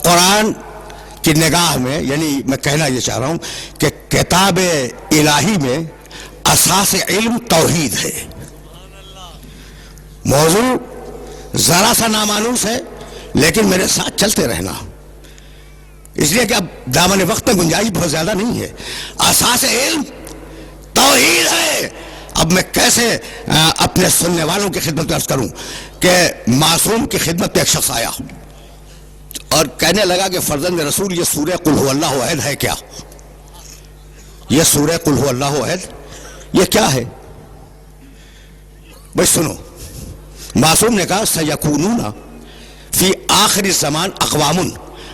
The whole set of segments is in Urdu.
قرآن کی نگاہ میں، یعنی میں کہنا یہ چاہ رہا ہوں کہ کتاب الہی میں اساس علم توحید ہے. موضوع ذرا سا نامانوس ہے لیکن میرے ساتھ چلتے رہنا، اس لیے کہ اب دامن وقت میں گنجائش بہت زیادہ نہیں ہے. اساس علم توحید ہے. اب میں کیسے اپنے سننے والوں کی خدمت میں عرض کروں کہ معصوم کی خدمت میں ایک شخص آیا اور کہنے لگا کہ فرزند رسول یہ سورہ قل هو اللہ احد ہے کیا؟ یہ سورہ قل هو اللہ احد یہ کیا ہے؟ بھائی سنو، معصوم نے کہا سیکونون فی آخر الزمان اقوام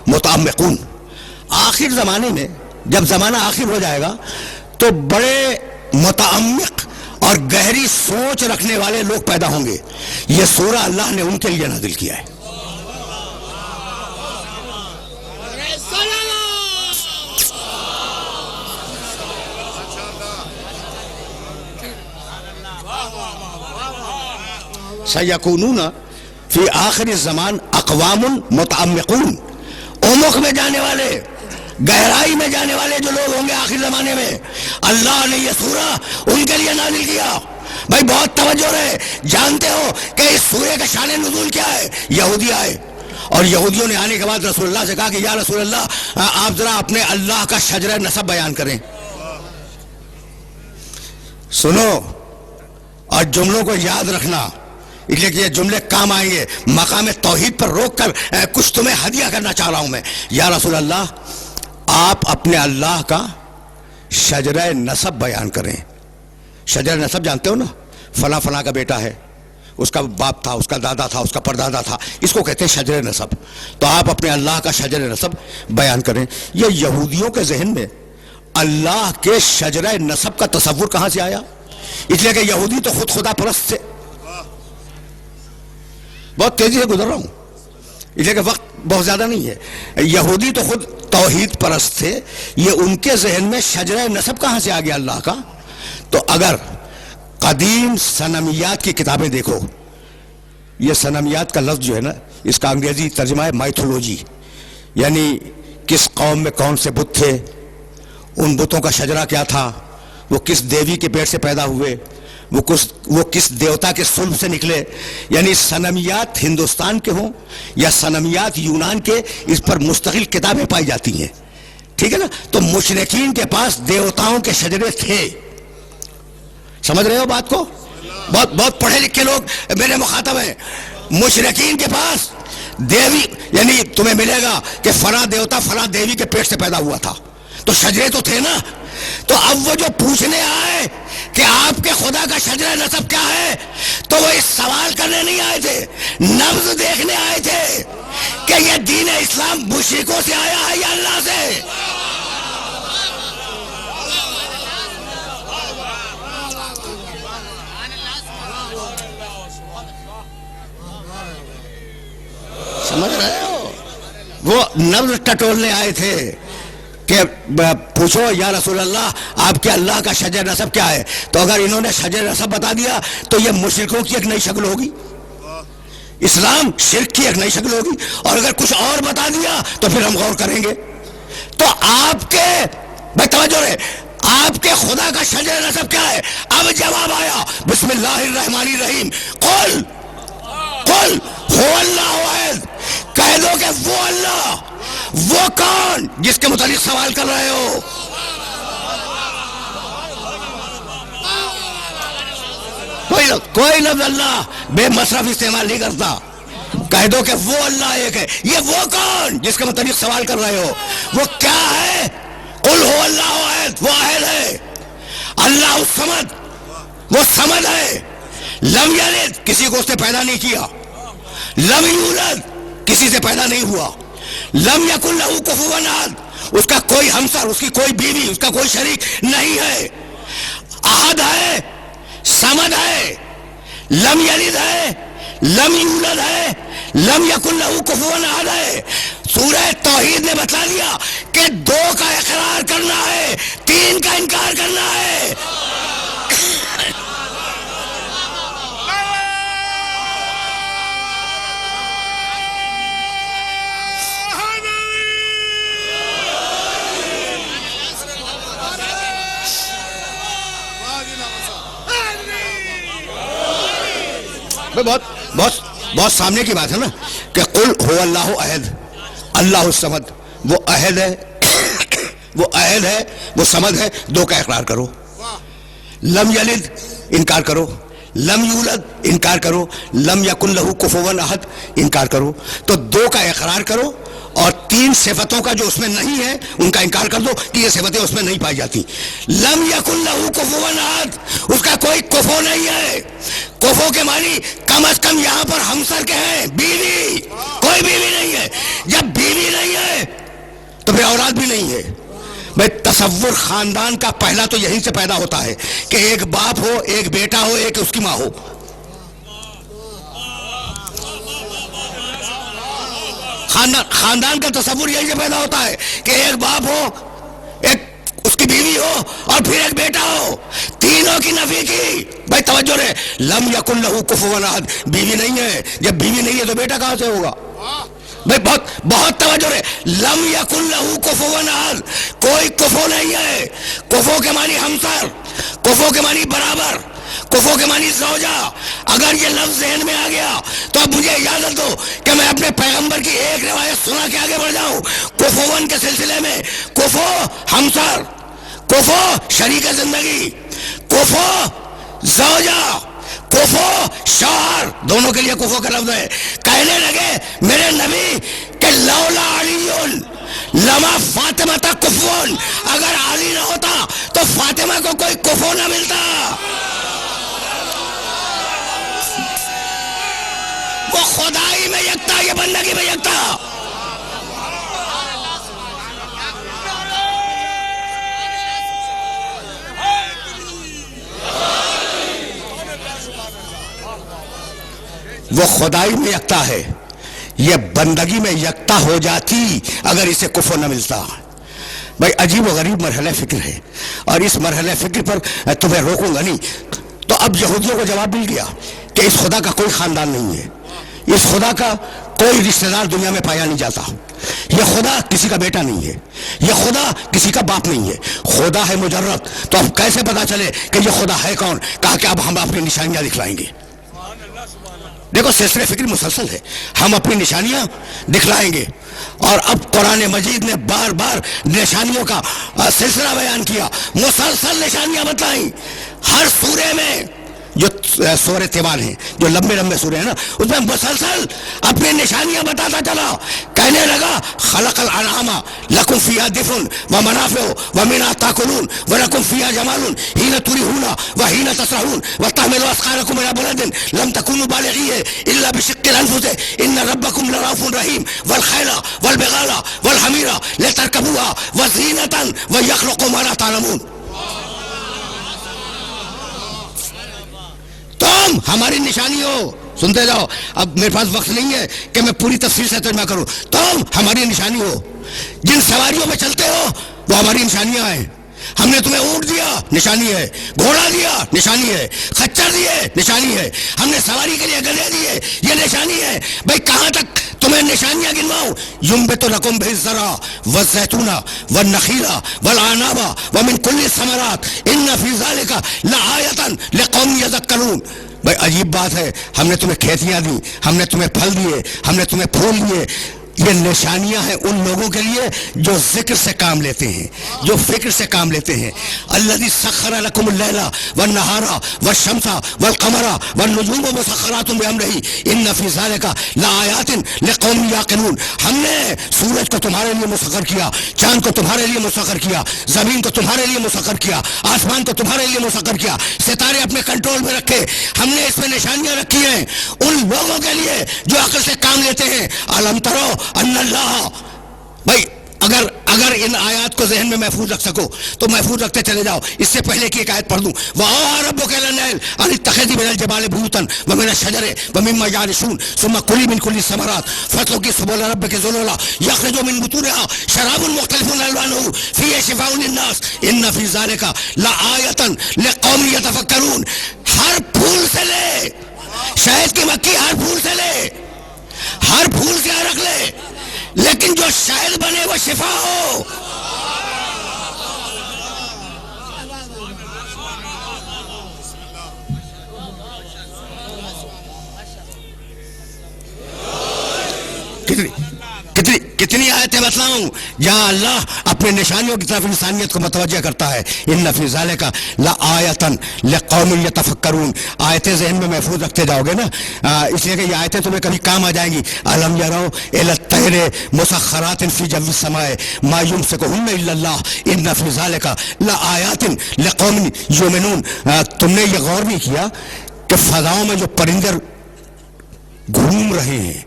متعمقون. آخر زمانے میں جب زمانہ آخر ہو جائے گا تو بڑے متعمق اور گہری سوچ رکھنے والے لوگ پیدا ہوں گے. یہ سورہ اللہ نے ان کے لیے نازل کیا ہے. سیکونون فی آخر الزمان اقوام متعمقون، عمق میں جانے والے، گہرائی میں جانے والے جو لوگ ہوں گے آخر زمانے میں، اللہ نے یہ سورہ ان کے لیے نازل کیا. بھائی بہت توجہ رہے. جانتے ہو کہ اس سورہ کا شان نزول کیا ہے؟ یہودی آئے اور یہودیوں نے آنے کے بعد رسول اللہ سے کہا کہ یا رسول اللہ آپ ذرا اپنے اللہ کا شجرہ نسب بیان کریں. سنو اور جملوں کو یاد رکھنا، اس لیے کہ یہ جملے کام آئیں گے. مقام توحید پر روک کر کچھ تمہیں ہدیہ کرنا چاہ رہا ہوں میں. یا رسول اللہ آپ اپنے اللہ کا شجرہ نسب بیان کریں. شجرہ نسب جانتے ہو نا؟ فلاں فلاں کا بیٹا ہے، اس کا باپ تھا، اس کا دادا تھا، اس کا پردادا تھا، اس کو کہتے ہیں شجرہ نسب. تو آپ اپنے اللہ کا شجرہ نسب بیان کریں. یہ یہودیوں کے ذہن میں اللہ کے شجرہ نسب کا تصور کہاں سے آیا؟ اس لیے کہ یہودی تو خود خدا پرست تھے. بہت تیزی سے گزر رہا ہوں اس لیے کہ وقت بہت زیادہ نہیں ہے. یہودی تو خود توحید پرست تھے. یہ ان کے ذہن میں شجرہ نسب کہاں سے آ گیا اللہ کا؟ تو اگر قدیم صنمیات کی کتابیں دیکھو، یہ صنمیات کا لفظ جو ہے نا، اس کا انگریزی ترجمہ ہے مائتھولوجی، یعنی کس قوم میں کون سے بت تھے، ان بتوں کا شجرہ کیا تھا، وہ کس دیوی کے پیٹ سے پیدا ہوئے، وہ کس دیوتا کے صلب سے نکلے. یعنی صنمیات ہندوستان کے ہوں یا صنمیات یونان کے، اس پر مستقل کتابیں پائی جاتی ہیں. ٹھیک ہے نا؟ تو مشرکین کے پاس دیوتاؤں کے شجرے تھے. سمجھ رہے ہو بات کو؟ بہت پڑھے لکھے لوگ میرے مخاطب ہیں. مشرکین کے پاس دیوی، یعنی تمہیں ملے گا کہ فلاں دیوتا فلاں دیوی کے پیٹ سے پیدا ہوا تھا، تو شجرے تو تھے نا. تو اب وہ جو پوچھنے آئے کہ آپ کے خدا کا شجرہ نسب کیا ہے، تو وہ اس سوال کرنے نہیں آئے تھے، نبض دیکھنے آئے تھے کہ یہ دین اسلام مشرکوں سے آیا ہے یا اللہ سے. سمجھ رہے ہو؟ وہ نبض ٹٹولنے آئے تھے کہ پوچھو یا رسول اللہ آپ کے اللہ کا شجرہ نسب کیا ہے. تو اگر انہوں نے شجرہ نسب بتا دیا تو یہ مشرکوں کی ایک نئی شکل ہوگی، اسلام شرک کی ایک نئی شکل ہوگی. اور اگر کچھ اور بتا دیا تو پھر ہم غور کریں گے. تو آپ کے، بھائی توجہ رہے، آپ کے خدا کا شجرہ نسب کیا ہے؟ اب جواب آیا بسم اللہ الرحمن الرحیم، قل هو اللہ احد. کہہ دو کہ وہ اللہ، وہ کون جس کے متعلق سوال کر رہے ہو؟ کوئی لفظ اللہ بے مصرف استعمال نہیں کرتا. کہہ دو کہ وہ اللہ ایک ہے. یہ وہ کون جس کے متعلق سوال کر رہے ہو وہ کیا ہے؟ قل هو اللہ احد، وہ احد ہے. اللہ الصمد، وہ صمد ہے. لم یلد، کسی کو اس نے پیدا نہیں کیا. لم یولد، کسی سے پیدا نہیں ہوا. لم یکن لہ کفوا احد، اس کا کوئی ہمسر، اس کی کوئی بیوی، اس کا کوئی شریک نہیں ہے. احد ہے، صمد ہے، لم یلد ہے، لم یولد ہے، لم یکن لہ کفوا احد ہے. سورہ توحید نے بتا دیا کہ دو کا اقرار کرنا ہے، تین کا انکار کرنا ہے. بہت بہت بہت سامنے کی بات ہے نا کہ قل هو اللہ احد اللہ الصمد، وہ احد ہے، وہ احد ہے، وہ صمد ہے، دو کا اقرار کرو. لم یلد انکار کرو، لم یولد انکار کرو، لم یکن لہو کفوا احد انکار کرو. تو دو کا اقرار کرو اور تین صفتوں کا جو اس میں نہیں ہے ان کا انکار کر دو کہ یہ صفتیں اس میں نہیں پائی جاتی. لم یکن لہو کفوا احد، اس کا کوئی کفو نہیں ہے. کفو کے معنی کم از کم یہاں پر ہمسر کے ہیں، بیوی، کوئی بیوی نہیں ہے. جب بیوی نہیں ہے تو پھر اولاد بھی نہیں ہے. بھائی تصور خاندان کا پہلا تو یہیں سے پیدا ہوتا ہے کہ ایک باپ ہو، ایک بیٹا ہو، ایک اس کی ماں ہو. خاندان کا تصور یہیں سے پیدا ہوتا ہے کہ ایک باپ ہو، ایک اس کی بیوی ہو اور پھر ایک بیٹا ہو. تینوں کی نفی کی. بھائی توجہ رہے، لم یکن لہو کفوا احد، بیوی نہیں ہے. جب بیوی نہیں ہے تو بیٹا کہاں سے ہوگا؟ بھائی بہت بہت توجہ رہے، لم یکن لہو کفوا احد، کوئی کفو نہیں ہے. کفو کے معنی ہمسر، کفو کے معنی برابر، کفو کے معنی زوجہ. اگر یہ لفظ ذہن میں آ گیا تو اب مجھے اجازت دو کہ میں اپنے پیغمبر کی ایک روایت سنا کے آگے بڑھ جاؤں. کفوون کے سلسلے میں کفو ہمسر، کفو شریک زندگی، کفو زوجہ، کفو شوہر، دونوں کے لیے کفو کا لفظ ہے. کہنے لگے میرے نبی کہ لولا علی لما فاطمہ تا کفون، اگر علی نہ ہوتا تو فاطمہ کو کوئی کفو نہ ملتا. وہ خدائی میں یکتا، یہ بندگی میں یکتا. وہ خدائی میں یکتا ہے، یہ بندگی میں یکتا ہو جاتی اگر اسے کفو نہ ملتا. بھائی عجیب و غریب مرحلہ فکر ہے، اور اس مرحلہ فکر پر تمہیں روکوں گا نہیں. تو اب یہودیوں کو جواب مل گیا کہ اس خدا کا کوئی خاندان نہیں ہے، اس خدا کا کوئی رشتہ دار دنیا میں پایا نہیں جاتا. یہ خدا کسی کا بیٹا نہیں ہے، یہ خدا کسی کا باپ نہیں ہے، خدا ہے مجرد. تو اب کیسے پتا چلے کہ یہ خدا ہے کون؟ کہا کہ اب ہم اپنی نشانیاں دکھلائیں گے. دیکھو سلسلہ فکر مسلسل ہے، ہم اپنی نشانیاں دکھلائیں گے. اور اب قرآن مجید نے بار بار نشانیوں کا سلسلہ بیان کیا، مسلسل نشانیاں بتائیں. ہر سورے میں جو سورہ تیوان ہیں، جو لمبے لمبے سورے ہیں نا، اس میں مسلسل اپنی نشانیاں بتاتا چلا. کہنے لگا خلق الانعام لکم فیہا دفء ومنافع ومنہا تاکلون ولکم فیہا جمال حین تریحون وحین تسرحون وتحمل اثقالکم الی بلد لم تکونوا بالغیہ الا بشق الانفس ان ربکم لرؤوف رحیم والخیل والبغال والحمیر لترکبوها وزینۃ ویخلق ما لا تعلمون. تم ہماری نشانی ہو. سنتے جاؤ، اب میرے پاس وقت نہیں ہے کہ میں پوری تفصیل سے ترجمہ کروں. تم ہماری نشانی ہو، جن سواریوں پہ چلتے ہو وہ ہماری نشانیاں ہیں. ہم نے تمہیں اونٹ دیا، نشانی ہے. گھوڑا دیا، نشانی ہے. خچر دیے، نشانی ہے. ہم نے سواری کے لیے گدھے دیے، یہ نشانی ہے. بھائی کہاں تک تمہیں نشانیاں گنواؤں؟ ينبت لكم به الزرع والزيتون والنخيل والعناب ومن كل الثمرات ان في ذلك لآية لقوم يذكرون. بھائی عجیب بات ہے، ہم نے تمہیں کھیتیاں دی، ہم نے تمہیں پھل دیے، ہم نے تمہیں پھول دیے. یہ نشانیاں ہیں ان لوگوں کے لیے جو ذکر سے کام لیتے ہیں، جو فکر سے کام لیتے ہیں. الذی سخر لکم اللیل والنہار والشمس والقمر والنجوم مسخرات بامرہ ان فی ذلک لآیات لقوم یعقلون. ہم نے سورج کو تمہارے لیے مسخر کیا، چاند کو تمہارے لیے مسخر کیا، زمین کو تمہارے لیے مسخر کیا، آسمان کو تمہارے لیے مسخر کیا، ستارے اپنے کنٹرول میں رکھے. ہم نے اس میں نشانیاں رکھی ہیں ان لوگوں کے لیے جو عقل سے کام لیتے ہیں. الم ترو ان اللہ. بھائی اگر ان آیات کو ذہن میں محفوظ رکھ سکو تو محفوظ رکھتے چلے جاؤ. اس سے پہلے کی ایک آیت پڑھ دوں. وَأَوْحَىٰ رَبُّكَ إِلَى النَّحْلِ أَنِ اتَّخِذِي مِنَ الْجِبَالِ بُيُوتًا وَمِنَ الشَّجَرِ وَمِمَّا يَعْرِشُونَ ثُمَّ كُلِي مِنْ كُلِّ الثَّمَرَاتِ فَاسْلُكِي سُبُلَ رَبِّكِ ذُلُلًا يَخْرُجُ مِنْ بُطُونِهَا شَرَابٌ مُخْتَلِفٌ أَلْوَانُهُ فِيهِ شِفَاءٌ لِلنَّاسِ إِنَّ فِي ذَلِكَ لَآيَةً لِقَوْمٍ يَتَفَكَّرُونَ. ہر پھول سے لے، شہد کی مکھی ہر پھول سے لے، ہر پھول سے رکھ لے، لیکن جو شہد بنے وہ شفا ہو. کتنی آیتیں بتلاؤں جہاں اللہ اپنے نشانیوں کی طرف انسانیت کو متوجہ کرتا ہے. ان فی ذالک لآیۃ لقوم یتفکرون. آیتیں ذہن میں محفوظ رکھتے جاؤ گے نا، اس لیے کہ یہ آیتیں تمہیں کبھی کام آ جائیں گی. الم یروا الی الطیر مسخرات فی جو السماء ما یمسکہن الا اللہ ان فی ذالک لآیات لقوم یؤمنون. تم نے یہ غور نہیں کیا کہ فضاؤں میں جو پرندے گھوم رہے ہیں،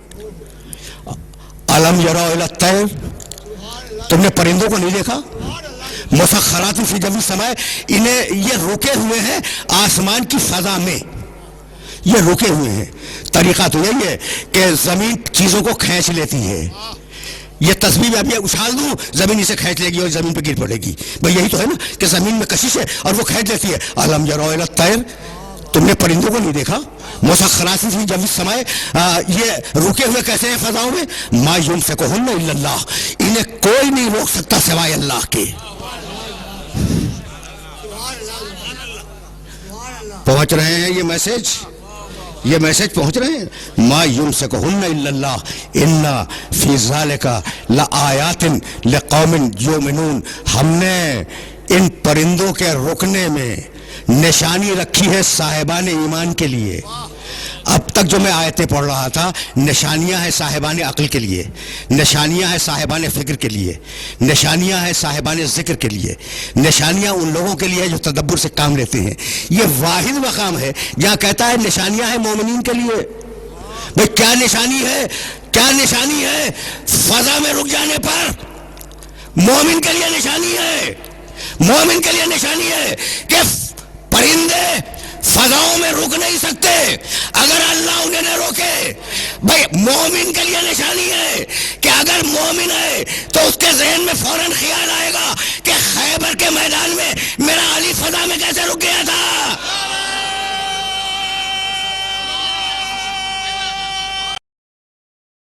علم یروا الی الطیر، تم نے پرندوں کو نہیں دیکھا؟ مسخرات فی جو السماء، انہیں یہ رکے ہوئے ہیں آسمان کی فضا میں، یہ رکے ہوئے ہیں. طریقہ تو یہی ہے کہ زمین چیزوں کو کھینچ لیتی ہے. یہ تسبیح میں اب یہ اچھال دوں زمین اسے کھینچ لے گی اور زمین پہ گر پڑے گی. بھئی یہی تو ہے نا کہ زمین میں کشش ہے اور وہ کھینچ لیتی ہے. علم یروا الی الطیر، تم نے پرندوں کو نہیں دیکھا؟ مسخرات فی جو السماء، یہ رکے ہوئے کیسے ہیں فضاؤں میں؟ ما یمسکہن الا اللہ، انہیں کوئی نہیں روک سکتا سوائے اللہ کے. پہنچ رہے ہیں یہ میسج پہنچ رہے ہیں. ما یمسکہن الا اللہ ان فی ذالک لآیات لقوم یؤمنون. ہم نے ان پرندوں کے رکنے میں نشانی رکھی ہے صاحبان ایمان کے لیے. اب تک جو میں آیتیں پڑھ رہا تھا، نشانیاں ہیں صاحبان عقل کے لیے، نشانیاں ہیں صاحبان فکر کے لیے، نشانیاں ہیں صاحبان ذکر کے لیے، نشانیاں ان لوگوں کے لیے جو تدبر سے کام لیتے ہیں. یہ واحد مقام ہے جہاں کہتا ہے نشانیاں ہیں مومنین کے لیے. بھئی کیا نشانی ہے؟ کیا نشانی ہے؟ فضا میں رک جانے پر مومن کے لیے نشانی ہے. مومن کے لیے نشانی ہے کہ پرندے فضاؤں میں رک نہیں سکتے اگر اللہ انہیں نہ روکے. بھائی مومن کے لیے نشانی ہے کہ اگر مومن ہے تو اس کے ذہن میں فوراً خیال آئے گا کہ خیبر کے میدان میں میرا علی فضا میں کیسے رک گیا تھا.